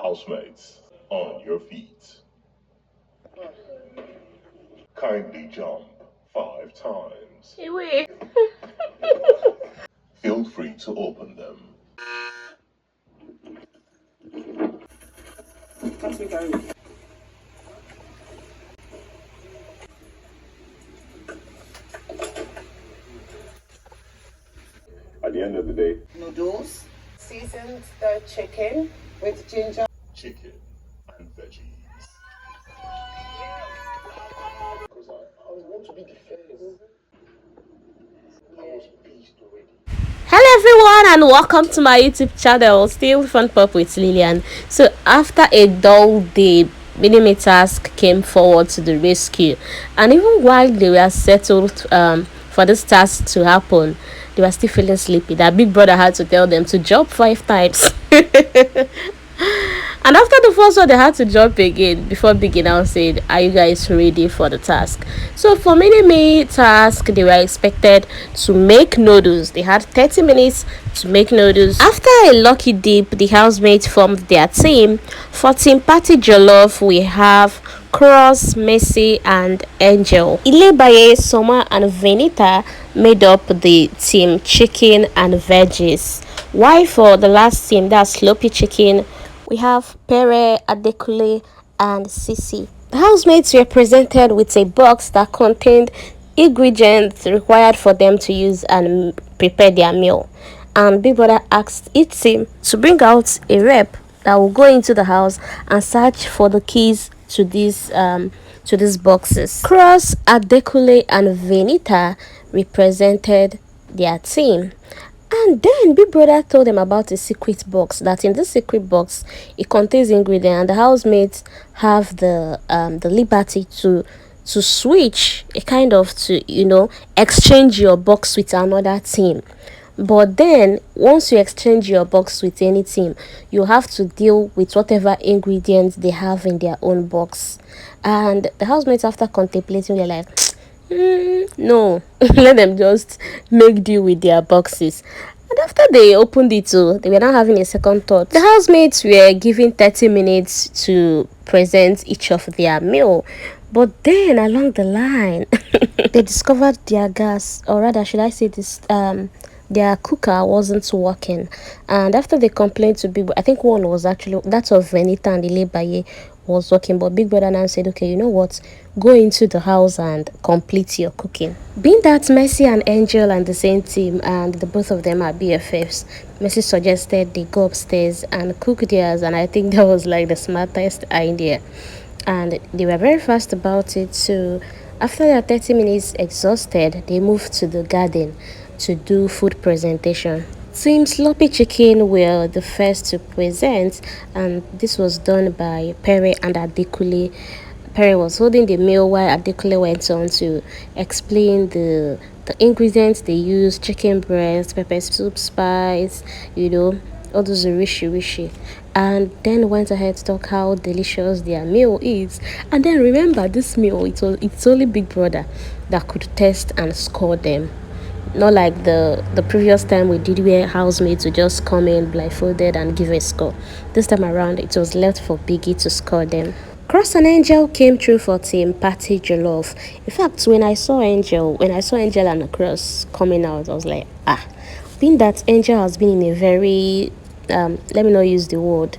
Housemates, on your feet. Kindly jump 5 times. Hey, wait. Feel free to open them. At the end of the day, noodles, seasoned chicken with ginger, chicken and veggies. Because I want to be the first. I was beast already. Hello everyone and welcome to my YouTube channel, still Fun Pop with Lillian. So after a dull day, Minimie task came forward to the rescue, and even while they were settled for this task to happen, they were still feeling sleepy. That big brother had to tell them to jump 5 times. And after the first one, they had to jump again before Big Now said, "Are you guys ready for the task?" So for Minimie task, they were expected to make noodles. They had 30 minutes to make noodles. After a lucky dip, the housemates formed their team. For Team Party Jollof, we have Cross, Messi, and Angel. Ilebaye, Soma, and Venita made up the team Chicken and Veggies. Why for the last team, that's Sloppy Chicken, we have Pere, Adekule, and Sisi. The housemates were presented with a box that contained ingredients required for them to use and prepare their meal. And Big Brother asked each team to bring out a rep that will go into the house and search for the keys to these boxes. Cross, Adekule, and Venita represented their team. And then Big Brother told them about a secret box, that in this secret box it contains ingredients, and the housemates have the liberty to switch, a kind of to exchange your box with another team. But then once you exchange your box with any team, you have to deal with whatever ingredients they have in their own box. And the housemates, after contemplating, they're like, no, let them just make deal with their boxes. And after they opened it too, they were now having a second thought. The housemates were given 30 minutes to present each of their meal. But then along the line, they discovered their gas, or rather should I say this, their cooker wasn't working. And after they complained to Big Brother, I think one was actually that of Venita and Ilebaye was working, but Big Brother now said, okay, you know what, go into the house and complete your cooking. Being that Messi and Angel and the same team, and the both of them are BFFs, Messi suggested they go upstairs and cook theirs, and I think that was like the smartest idea, and they were very fast about it. So after their 30 minutes exhausted, they moved to the garden to do food presentation. Team Sloppy Chicken were the first to present, and this was done by Pere and Adekule. Pere was holding the meal while Adekule went on to explain the ingredients they used: chicken breast, pepper soup, spice, all those rishi, and then went ahead to talk how delicious their meal is. And then remember, this meal, it's only Big Brother that could test and score them. Not like the previous time we did, where housemates would just come in blindfolded and give a score. This time around, it was left for Biggie to score them. Cross and Angel came through for Team Party Jollof. In fact, when I saw Angel and Cross coming out, I was like, being that Angel has been in a very let me not use the word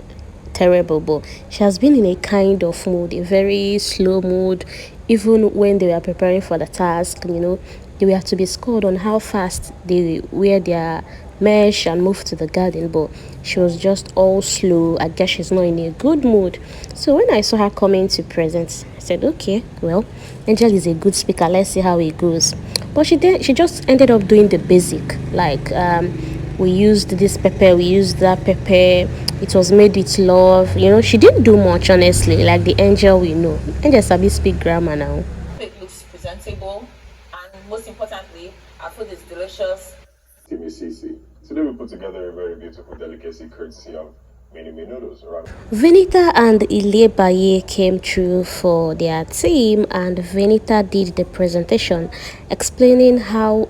terrible, but she has been in a kind of mood, a very slow mood. Even when they were preparing for the task, they were to be scored on how fast they wear their mesh and move to the garden, but she was just all slow. I guess she's not in a good mood. So when I saw her coming to present, I said, okay, well, Angel is a good speaker, let's see how it goes. But she just ended up doing the basic, like we used this pepper, we used that pepper, it was made with love. She didn't do much, honestly, like the Angel we know. Angel sabi speak grammar now. it looks presentable, and most importantly, our food is delicious. Team Sisi. Today we put together a very beautiful delicacy courtesy of Minimie noodles around. Venita and Ilebaye came through for their team, and Venita did the presentation, explaining how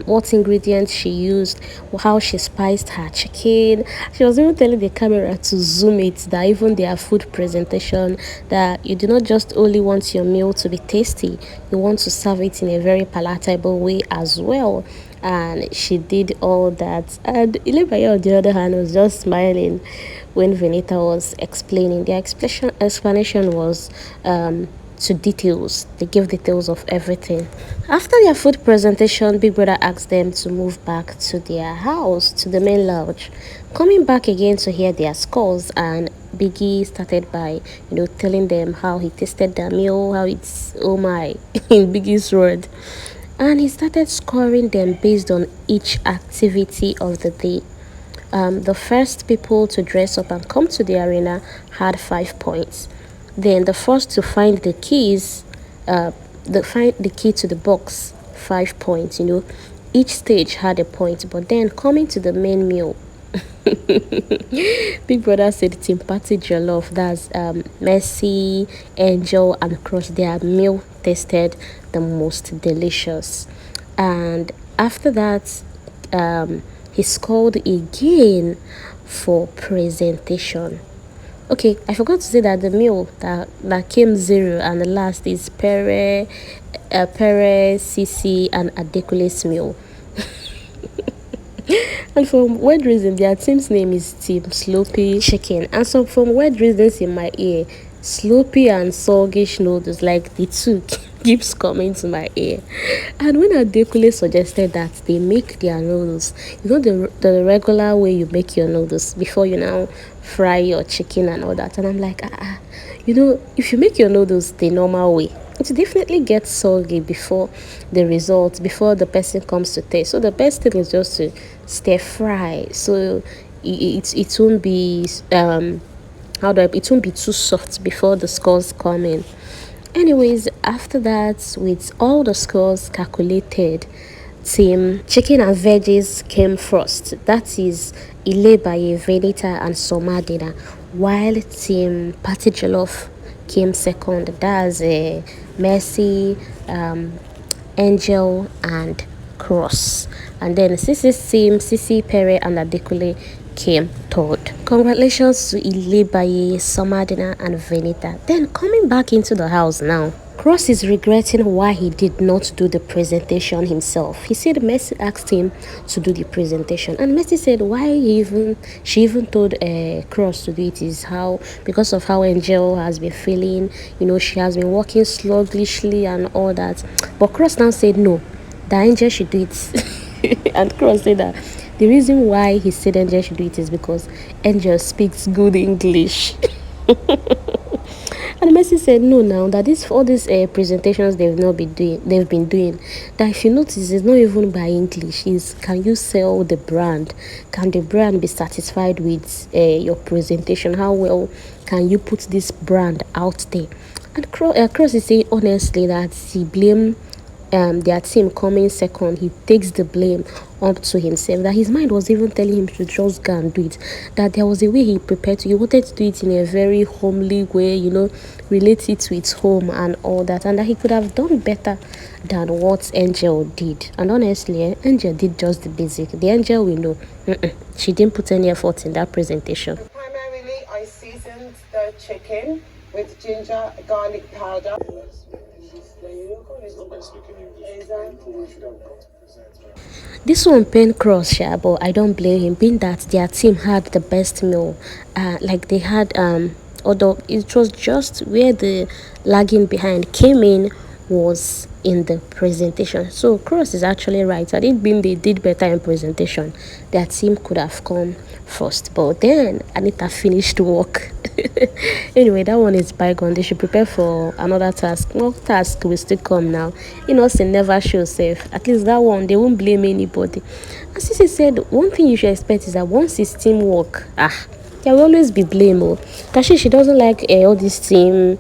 what ingredients she used, how she spiced her chicken. She was even telling the camera to zoom it, that even their food presentation, that you do not just only want your meal to be tasty, you want to serve it in a very palatable way as well. And she did all that, and Ilebaye on the other hand was just smiling when Venita was explaining. Their explanation was to details. They gave details of everything. After their food presentation, Big Brother asked them to move back to their house, to the main lounge, coming back again to hear their scores. And Biggie started by, telling them how he tasted their meal, how it's oh my in Biggie's word. And he started scoring them based on each activity of the day. The first people to dress up and come to the arena had 5 points. Then the first to find the keys, find the key to the box, 5 points. Each stage had a point. But then coming to the main meal, Big Brother said Team Party Jollof, that's Mercy, Angel, and Cross. Their meal tasted the most delicious. And after that, he scored again for presentation. Okay, I forgot to say that the meal that came zero and the last is Pere, Sisi, and Adekule's meal. And for weird reason, their team's name is Team Sloppy Chicken. And so from weird reasons in my ear, Sloppy and Soggish noodles, like the two keeps coming to my ear. And when Adekule suggested that they make their noodles, the regular way you make your noodles before you now fry your chicken and all that. And I'm like, if you make your noodles the normal way, it definitely gets soggy before the person comes to taste. So the best thing is just to stir fry, so it won't be it won't be too soft before the scores come in. Anyways, after that, with all the scores calculated, Team Chicken and Veggies came first. That is Ilebaye, Venita, and Soma dinner, while Team Party Jollof came second. That's Mercy, Angel, and Cross. And then Sisi's team, Sisi, Pere, and Adekule came third. Congratulations to Ilebaye, Somadina, and Venita. Then coming back into the house now, Cross is regretting why he did not do the presentation himself. He said Mercy asked him to do the presentation, and Mercy said she even told Cross to do it is because of how Angel has been feeling. She has been walking sluggishly and all that. But Cross now said no, that Angel should do it. And Cross said that the reason why he said Angel should do it is because Angel speaks good English. And Mercy said no, now that all these presentations they've been doing, that if you notice, it's not even by English. Is can you sell the brand? Can the brand be satisfied with your presentation? How well can you put this brand out there? And Cross is saying honestly that he blamed their team coming second. He takes the blame up to himself, that his mind was even telling him to just go and do it, that there was a way he prepared to. He wanted to do it in a very homely way, relate it to its home and all that, and that he could have done better than what Angel did. And honestly, Angel did just the basic. The Angel we know, she didn't put any effort in that presentation. Primarily, I seasoned the chicken with ginger, garlic powder. This one pained Cross, but I don't blame him, being that their team had the best meal. Like they had, although it was just where the lagging behind came in was in the presentation. So Cross is actually right. Had it been they did better in presentation, their team could have come first. But then Anita finished work. Anyway, that one is bygone. They should prepare for another task. More task will still come now. Say never show safe. At least that one, they won't blame anybody. As Sisi said, one thing you should expect is that once it's teamwork, there will always be blame. That she doesn't like all this team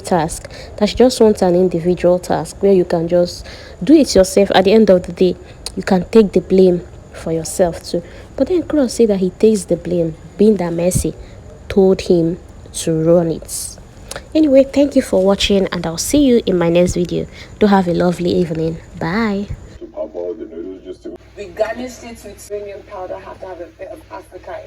task. That she just wants an individual task where you can just do it yourself. At the end of the day, you can take the blame for yourself too. But then Cross said that he takes the blame being that Mercy told him to run it. Anyway, thank you for watching, and I'll see you in my next video. Do have a lovely evening. Bye. To pop all the noodles just to. We garnished it with onion powder. Have to have a bit of Africa